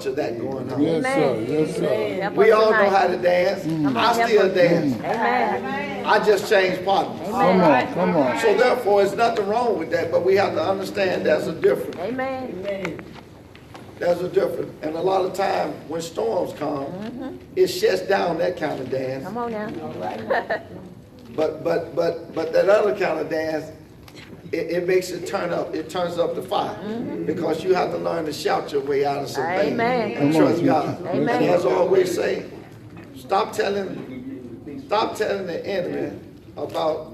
to that going on. Yes, sir. Yes, sir. We all know how to dance. I still dance. Amen. I just changed partners. Come on, come on. So therefore, there's nothing wrong with that, but we have to understand there's a difference. Amen. There's a difference. And a lot of time when storms come, it shuts down that kind of dance. Come on now. But that other kind of dance, it makes it turn up. It turns up the fire because you have to learn to shout your way out of some things and trust God. Amen. And as I always say, stop telling the enemy about.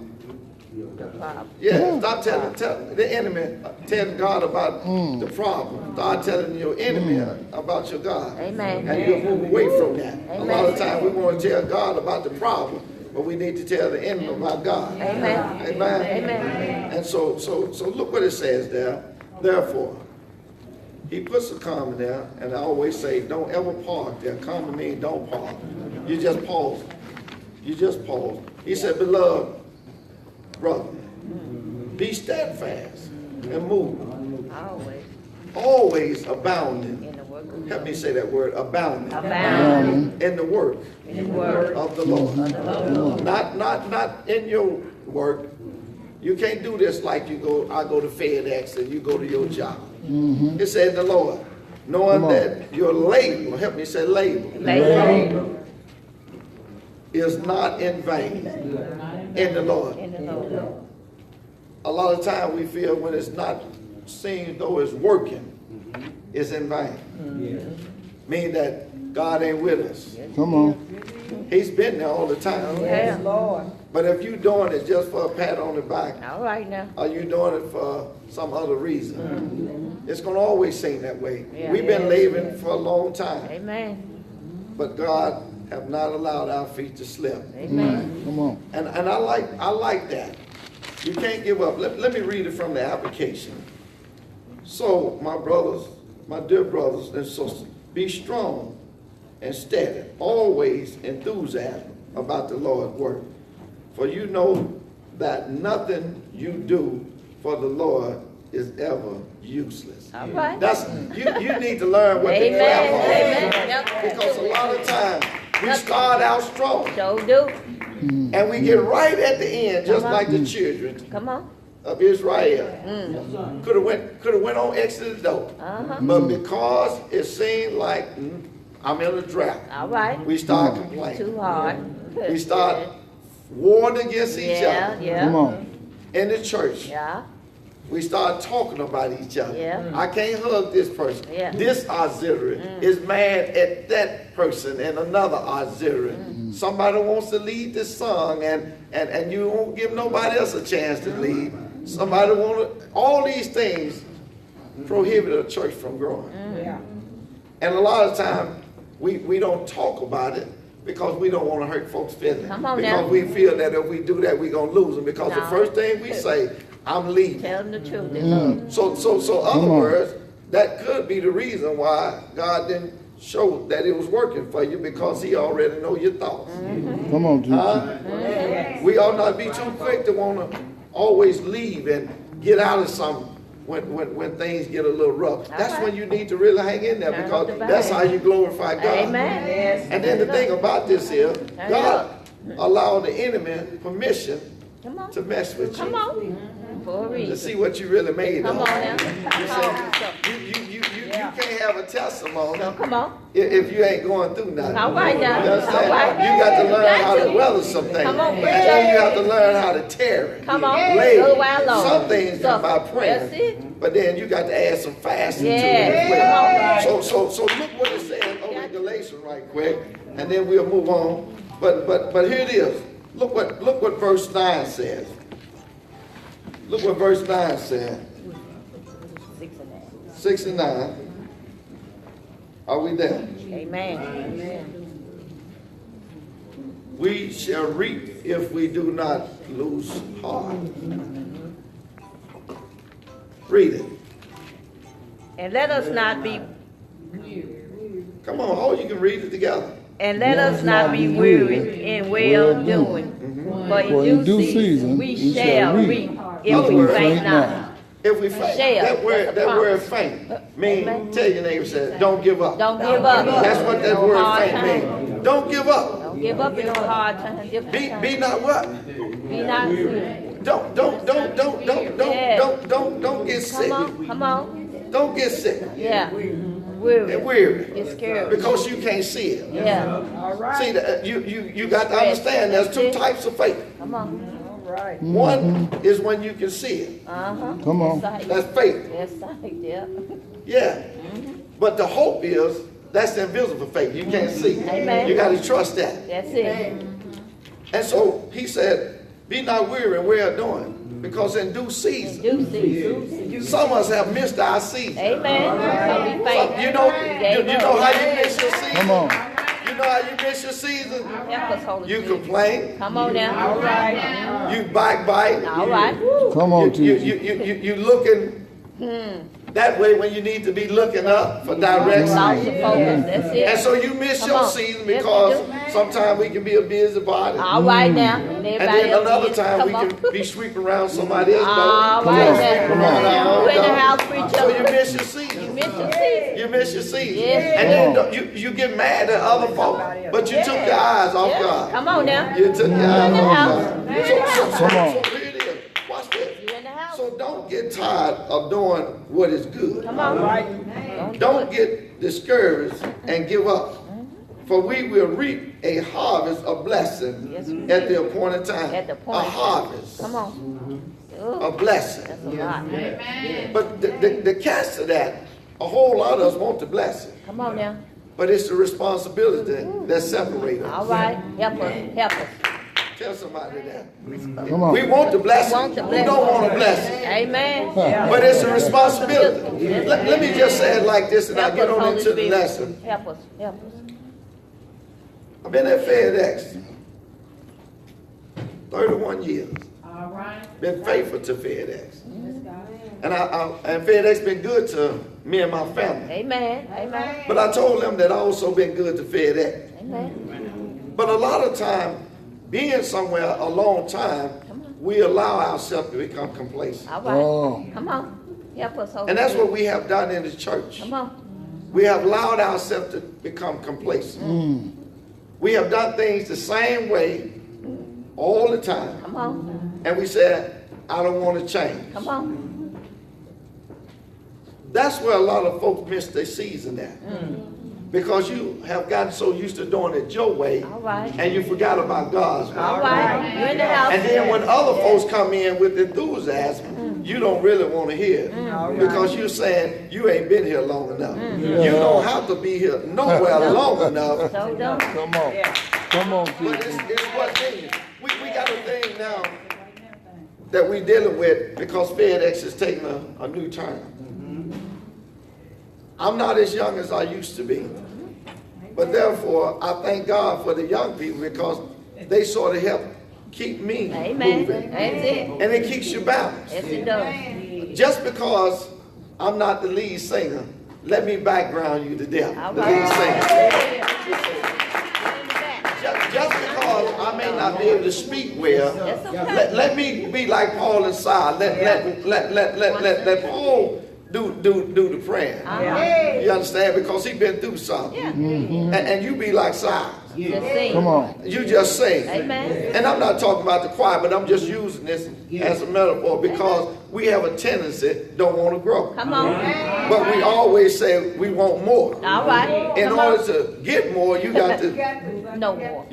Stop telling the enemy, telling God about the problem. Start telling your enemy about your God. Amen. And you'll move away from that. Amen. A lot of times we want to tell God about the problem, but we need to tell the enemy about God. Amen. Amen. Amen. And so look what it says there. Therefore, he puts a comma there, and I always say, don't ever park there. Comma means don't park. You just pause. You just pause. He said, beloved brother, be steadfast and move. Always abounding. In the work of Help me say that word, abounding. Abounding. In the work In the word of the Lord. Not in your work. You can't do this like I go to FedEx and you go to your job. It said the Lord, knowing that your labor, help me say labor, is not in vain in the Lord. in the Lord. A lot of time we feel when it's not seen though it's working, it's in vain. Meaning that God ain't with us. Come on. He's been there all the time. Yes, Lord. But if you're doing it just for a pat on the back, All right now. or you doing it for some other reason, it's going to always seem that way. Yeah. We've been living for a long time, Amen. but God have not allowed our feet to slip. Amen. Come on. And I like that. You can't give up. Let me read it from the application. So, my brothers, my dear brothers and sisters, be strong and steady, always enthusiasm about the Lord's work. For you know that nothing you do for the Lord is ever useless. All right. That's you need to learn what the clap on. Amen. Yep. Because a lot of times we start out strong So do. and we get right at the end, just Come on. like the children Come on. of Israel. Could have went on exit the door. But because it seemed like I'm in a drought, All right. we start complaining. Too hard. We start warring against each Yeah, other. yeah. Come on. In the church, Yeah. we start talking about each other. Yeah. I can't hug this person. Yeah. This auxiliary is mad at that person and another auxiliary. Somebody wants to lead this song and you won't give nobody else a chance to lead. Somebody want to, all these things prohibit a church from growing. And a lot of time we don't talk about it because we don't want to hurt folks' feelings. Come on because now. we feel that if we do that, we're going to lose them. Because the No. first thing we say, I'm leaving. Tell them the truth. They love. So other words, that could be the reason why God didn't show that it was working for you because he already know your thoughts. Come on, Jesus. We ought not be too quick to want to always leave and get out of something when things get a little rough. That's right. when you need to really hang in there Turn because up the that's how volume. you glorify God. Amen. Yes. And then the thing about this is, it God allowed the enemy permission Come on. to mess with you. Come on. For a To reason. see what you really made Come of. on now. You can't have a testimony So come on. if you ain't going through nothing. All right now. You understand? All right. You got to learn Got how to to. weather some things. Come on, And then you have to learn how to tear it. Come on. Lay. Go while long. Some things come by That's prayer. it. But then you got to add some fasting Yeah. to it as well. Come on. So look what it says over in Galatians right quick, and then we'll move on. But here it is. Look what verse 9 says. Look what verse 9 says. 6 and 9. Are we there? Amen. We shall reap if we do not lose heart. Read it. And let us not be Come on, all you can read it together. And let us not be weary in well doing. For in due season we shall reap if we faint not. If we faint, Share. that word That's a promise. faint mean, Amen. tell your neighbor, say, don't give up. Don't give up. That's what that No word hard faint time. means. Don't give up. Don't give up in no hard time. Be not what? Be not weary. Don't get sick. Come on. Don't get sick Yeah. and Weary. weary Get scared. because you can't see it. Yeah. See, you got to understand there's two types of faith. Come on. One is when you can see it. Come on. That's faith. That's sight, yeah. Yeah. But the hope is that's the invisible faith. You can't see. Amen. You got to trust that. That's it. And so he said, be not weary and well doing, because in due season, Do see. some of us have missed our season. Amen. So be faithful. You know how you miss your season? Come on. You know how you miss your season? Help us, Holy You Spirit. complain. Come on now. All right. You backbite. All right. Come on, You teacher. looking that way when you need to be looking up for direction. Lost the focus. That's it. And so you miss Come your on. season Yes, because we do. sometimes we can be a busybody. All right now. And Everybody then else another is. time we Come on. can be sweeping around somebody else's All door. right on. now. Sweeping around our own You in the door. house, preacher. So you miss your You season. miss your season. You miss your season. Yes. And then you get mad at other folk, but you took your eyes off Yeah. God. Come on now. You took your eyes in the off house. God. You're in the house. Come on. So here it is. Watch this. You in the house. So don't get tired of doing what is good. Come on. Don't get discouraged and give up. For we will reap a harvest of blessing Yes, we at the appointed time. At the A appointed time. harvest. Come on. A blessing. That's a lot. But the catch to that, a whole lot of us want the blessing. Come on now. But it's the responsibility that separates us. All right. Help us. Help us. Tell somebody that. Come on. We want the blessing. We want the We don't want a blessing. Amen. But it's a responsibility. Let me just say it like this and I'll Help get us, on Holy into the Spirit. lesson. Help us. Help us. I've been at FedEx 31 years. All right. Been faithful to FedEx. And and FedEx been good to me and my family. Amen. Amen. But I told them that I also been good to FedEx. Amen. But a lot of time, being somewhere a long time, we allow ourselves to become complacent. All right. Oh. Come on. Help us, Holy And that's Spirit. what we have done in the church. Come on. We have allowed ourselves to become complacent. We have done things the same way all the time. Come on. And we said, I don't want to change. Come on. That's where a lot of folks miss their season at. Because you have gotten so used to doing it your way, All right. and you forgot about God's way. All right. You're in the house. And then when other folks come in with enthusiasm, you don't really want to hear it. Because you're saying you ain't been here long enough. You don't have to be here nowhere long enough. So don't. Come on. Come on, But teacher. it's what's in you. We got a thing now that we're dealing with because FedEx is taking a new turn. I'm not as young as I used to be. But therefore, I thank God for the young people because they sort of help keep me Amen. moving. That's it. And it keeps you balanced. Yes, it does. Just because I'm not the lead singer, let me background you to death. All The lead singer. right. Just because I may not be able to speak well, That's okay. let me be like Paul and Silas. Let Paul do the prayer. You understand? Because he been through something. Yeah. And you be like Silas. Just sing. Come on. You just sing. Amen. And I'm not talking about the choir, but I'm just using this as a metaphor because we have a tendency don't want to grow. Come on. But we always say we want more. All right. In Come order on. to get more, you got to No more.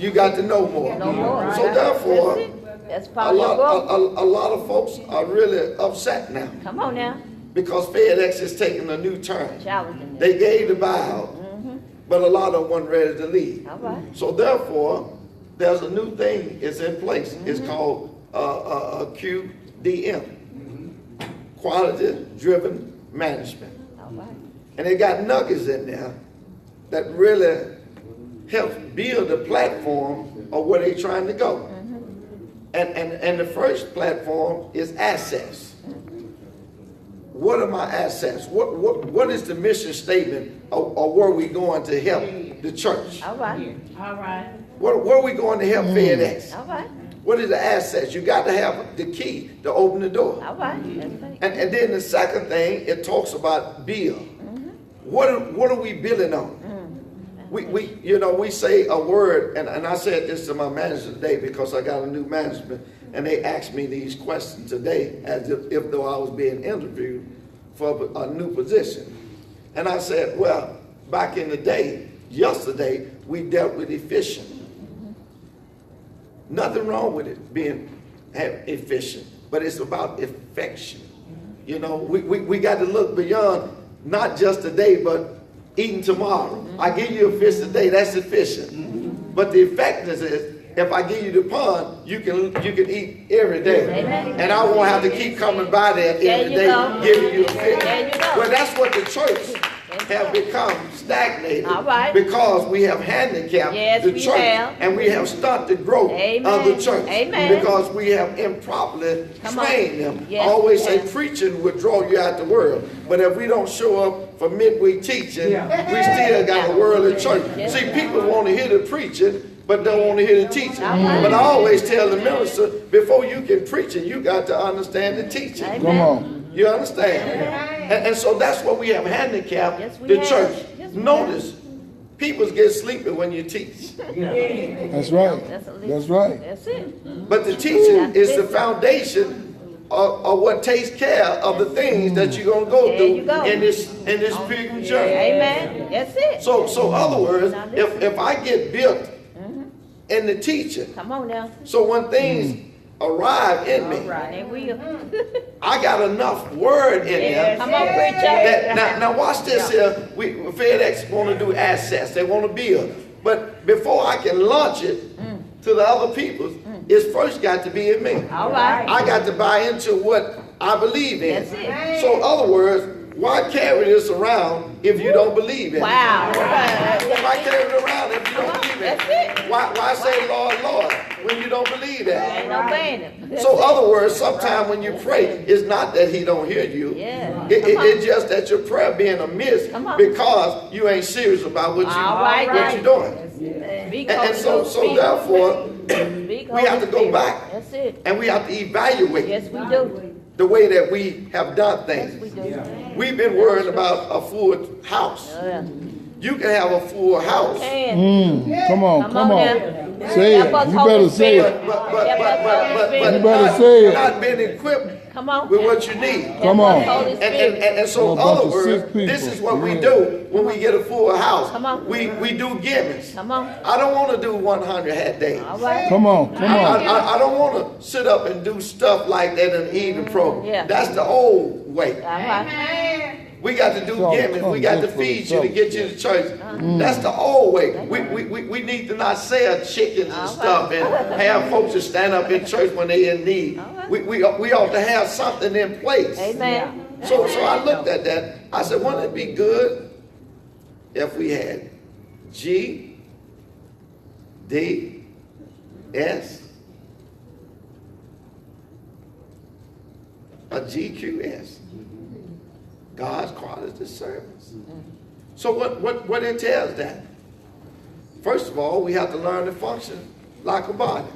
know more. No more. So therefore, That's a part of your growth. lot of folks are really upset now Come on now. because FedEx is taking a new turn. Challenging. They gave the buyout, but a lot of them weren't ready to leave. All right. So therefore, there's a new thing is in place. It's called QDM, Quality Driven Management. All right. And they got nuggets in there that really helps build the platform of where they're trying to go. And the first platform is assets. What are my assets? What is the mission statement of where we going to help the church? All right. All right. Where are we going to help FedEx? All right. What is the assets? You got to have the key to open the door. All right. That's right. And then the second thing, it talks about build. What are we building on? We say a word, and I said this to my manager today because I got a new management, and they asked me these questions today as if though I was being interviewed for a new position. And I said, well, back in the day, yesterday, we dealt with efficient. Nothing wrong with it being efficient, but it's about affection. You know, we got to look beyond not just today, but eating tomorrow. I give you a fish today, that's efficient. But the effectiveness is, if I give you the pond, you can eat every day. Amen. And I won't have to keep coming by there every day giving you a fish. There you go. Well, that's what the church have become stagnated. All right. Because we have handicapped Yes, the we church. have. And we have stunted the growth Amen. of the church. Amen. Because we have improperly Come on. trained them. Yes, I always we say have. preaching will draw you out the world. But if we don't show up for midweek teaching, we still got a world of church. Yes. See, people want to hear the preaching, but don't want to hear the teaching. All right. But I always tell the minister, before you can preach it, you got to understand the teaching. Amen. Come on. You understand? And so that's what we have handicapped Yes, we the have. church. Yes, we Notice, people get sleepy when you teach. That's right. That's right. That's it. But the teaching is the foundation of what takes care of the things that you're going to go There through you go. in this pilgrim journey. Amen. That's it. So other words, if I get built in the teaching, Come on now. so when things arrive in me, They will. I got enough word in there. Come on, preacher. Now watch this here. FedEx want to do assets. They want to build. But before I can launch it to the other people, it's first got to be in me. All right. I got to buy into what I believe in. That's it. So in other words, why carry this around if you don't believe in it? Wow. Why carry it around if you don't believe in it? That's it. Why say Lord, Lord when you don't believe that? Ain't no banning. So other words, sometimes when you pray, it's not that he don't hear you. Yeah. It's just that your prayer being amiss Come on. because you ain't serious about what All you're doing. Big And so therefore, we have to go back That's it. and we have to evaluate Yes, we do. the way that we have done Yes, we things. do. We've been worrying about a full house. Yeah. You can have a full house. And Come on. Come on. now. Say it. Help us, You Holy better say Spirit. it. But You better say it. not being equipped Come on. with what you need. Come Help on. us, Holy Spirit. And so, A in bunch other of words, sick people. this is what we Yeah. do when we get a full house. Come on. We do gimmicks. Come on. I don't want to do 100 hat days. All right. Come on. Come on. I don't want to sit up and do stuff like that in the evening program. Yeah. That's the old way. All right. We got to do So, gimmicks. We got to just for feed the you to get you to church. That's the old way. We need to not sell chickens and stuff and have folks to stand up in church when they're in need. We ought to have something in place. Amen. So I looked at that. I said, wouldn't it be good if we had G, D, S, a GQS? God's quality service. So what entails that? First of all, we have to learn to function like a body.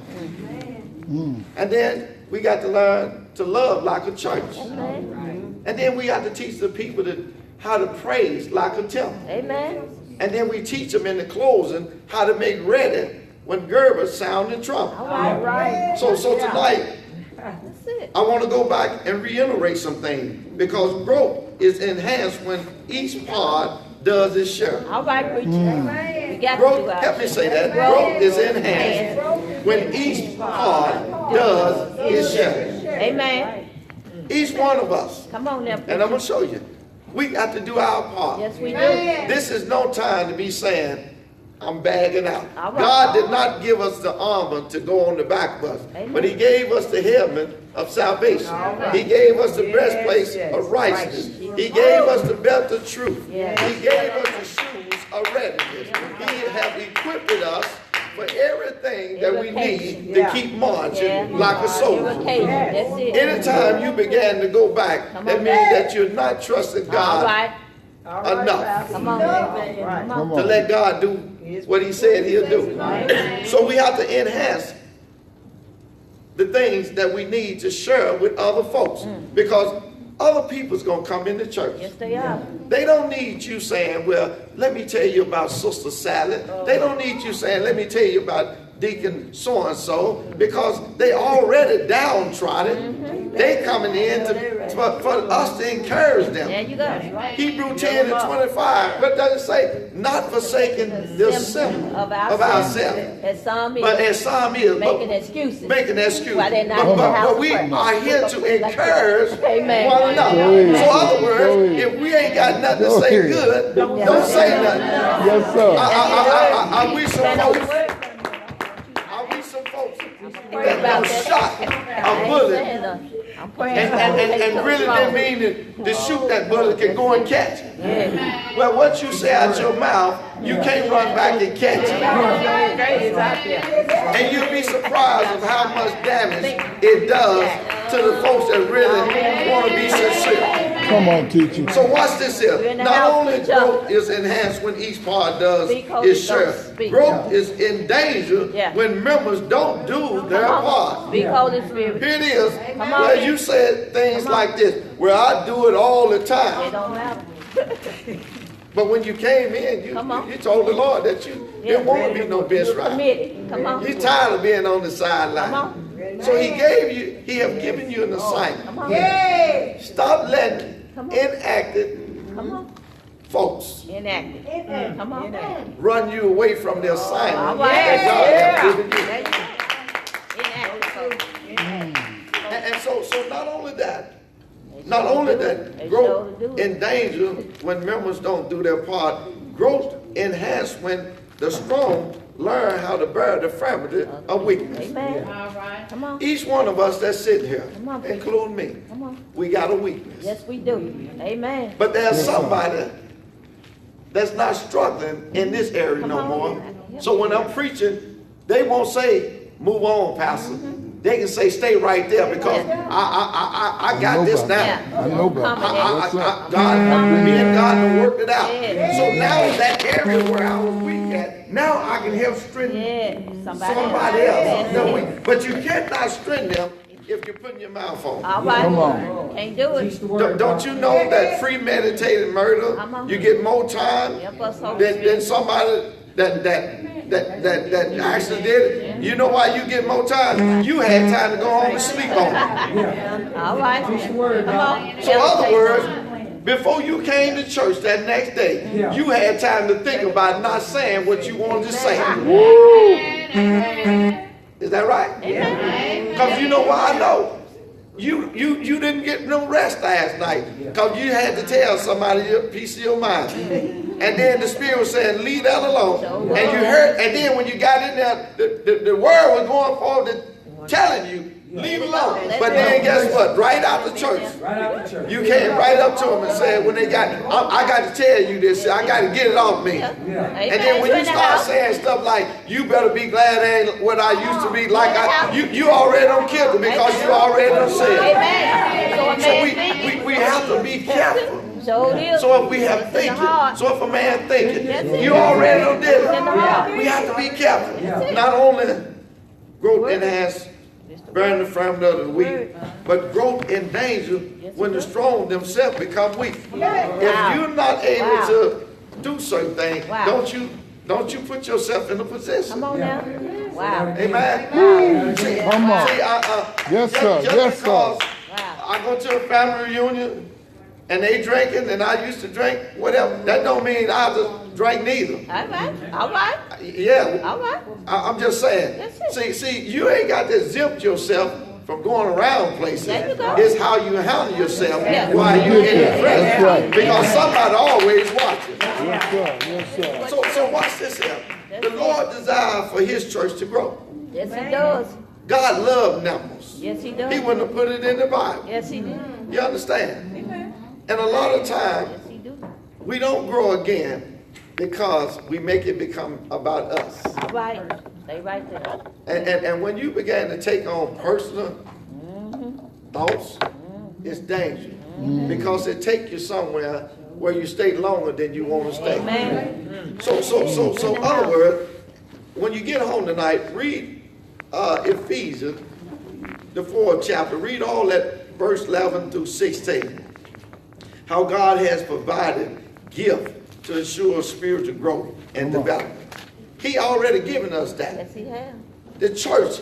And then we got to learn to love like a church. Amen. And then we got to teach the people how to praise like a temple. Amen. And then we teach them in the closing how to make ready when Gerber sound the trumpet. All right. So tonight, That's it. I want to go back and reiterate some things because growth is enhanced when each pod does its share. All right, preacher. We got to Growth, do our help me say that. Growth is enhanced when each pod does its share. Amen. Each one of us. Come on now, And I'm going preacher. to show you. We got to do our part. Yes, we do. This is no time to be saying, I'm bagging out. All right. God did not give us the armor to go on the back of us, Amen. but he gave us the helmet of salvation. He gave us the breastplate of righteousness. He gave us the belt of truth. Yes. He gave us the shoes of readiness. He have equipped us for everything that we need to keep marching like a soldier. Irritation. That's it. Anytime you began to go back, Come that on. means that you're not trusting All God right. enough Come on. Come Come to on. let God do what he said he'll do. So we have to enhance the things that we need to share with other folks. Because other people's going to come into church. Yes, they are. They don't need you saying, well, let me tell you about Sister Sally. They don't need you saying, let me tell you about Deacon so-and-so, because they already downtrodden. They coming in for us to encourage them. There you go. Hebrew 10 and 25, but does it say, not forsaking the assembly of ourselves. As some is. But as some is. Making excuses. Making excuses. Why they're not in the house But we of prayer. are here to encourage Amen. one another. Go So in other words, if we ain't got nothing to say good, don't say nothing. Yes, sir. I wish some folks that got shot a bullet I'm praying. and really didn't mean to shoot that bullet can go and catch it. Yeah. Well, what you say out your mouth, you can't run back and catch it. And you'll be surprised of how much damage it does to the folks that really want to be sincere. Come on, teacher. So watch this here. Not only growth is enhanced when each part does its share. Growth is in danger when members don't do their part. Speak, Holy Spirit. Here it is. Well, you said things like this. Well, I do it all the It time. don't matter. But when you came in, you told the Lord that you didn't want to be no bench rider. Committed. Come on. You're tired of being on the sideline. Come on. So he have given you an assignment. Come on. Stop letting inactive Come on. folks Inactive. Come on. run you away from the assignment All right. that God has given you. There you go. Inactive folks. And so not only that, growth in danger when members don't do their part, growth enhanced when the strong learn how to bear the infirmity of weakness. Amen. All right. Come on. Each one of us that's sitting here, Come on. including me, Come on. we got a weakness. Yes, we do. Amen. But there's somebody that's not struggling in this area no on. more. So when I'm preaching, they won't say, move on, Pastor. They can say, stay right there because I got this now. I know about Come it. God, me and God have worked it out. Yeah. So now in that area where I was weak at, now I can help strengthen Yeah. somebody else. No, but you cannot strengthen them if you're putting your mouth on. All right. Come on. Can't do it. Don't you know that premeditated murder, you get more time Help us, Holy than Spirit. somebody that actually did it? You know why you get more time? You had time to go home and sleep on it. All right. Come on. So in other words, before you came to church that next day, you had time to think about not saying what you wanted to say. Is that right? Because you know why I know? You didn't get no rest last night because you had to tell somebody your piece of your mind. And then the Spirit was saying, leave that alone. And you heard, and then when you got in there, the word was going forward telling you, leave alone. But then guess what? Right out the church, you came right up to them and said, when they got, I got to tell you this, I got to get it off me. And then when you start saying stuff like, you better be glad I ain't what I used to be, like you already don't kill them because you already don't say it. So we have to be careful. So if we have thinking, so if a man thinking, you already don't did it. We have to be careful. Not only growth enhanced, bearing the infirmity of the weak, but growth in danger when the strong themselves become weak. If you're not able to do certain things, don't you put yourself in a position. Come on now. Wow. Amen. Come on. Yes, sir. Yes, sir. I go to a family reunion and they drinking and I used to drink, whatever. That don't mean I just drink neither. All right. All right. Yeah. All right. I'm just saying. See, you ain't got to exempt yourself from going around places. There you go. It's how you handle yourself while you're in the presence. That's right. Because somebody always watching. Yes, sir. Yes, sir. So watch this here. The Lord desires for his church to grow. Yes, he does. God loved numbers. Yes, he does. He wouldn't have put it in the Bible. Yes, he did. You understand? And a lot of times, Yes, he do. we don't grow again because we make it become about us. All right. Stay right there. And when you begin to take on personal thoughts, it's dangerous. Because it takes you somewhere where you stay longer than you want to stay. Amen. So in other words, when you get home tonight, read Ephesians the 4th chapter. Read all that verse 11 through 16. How God has provided gift to ensure spiritual growth and development. He already given us that. Yes, he has. The church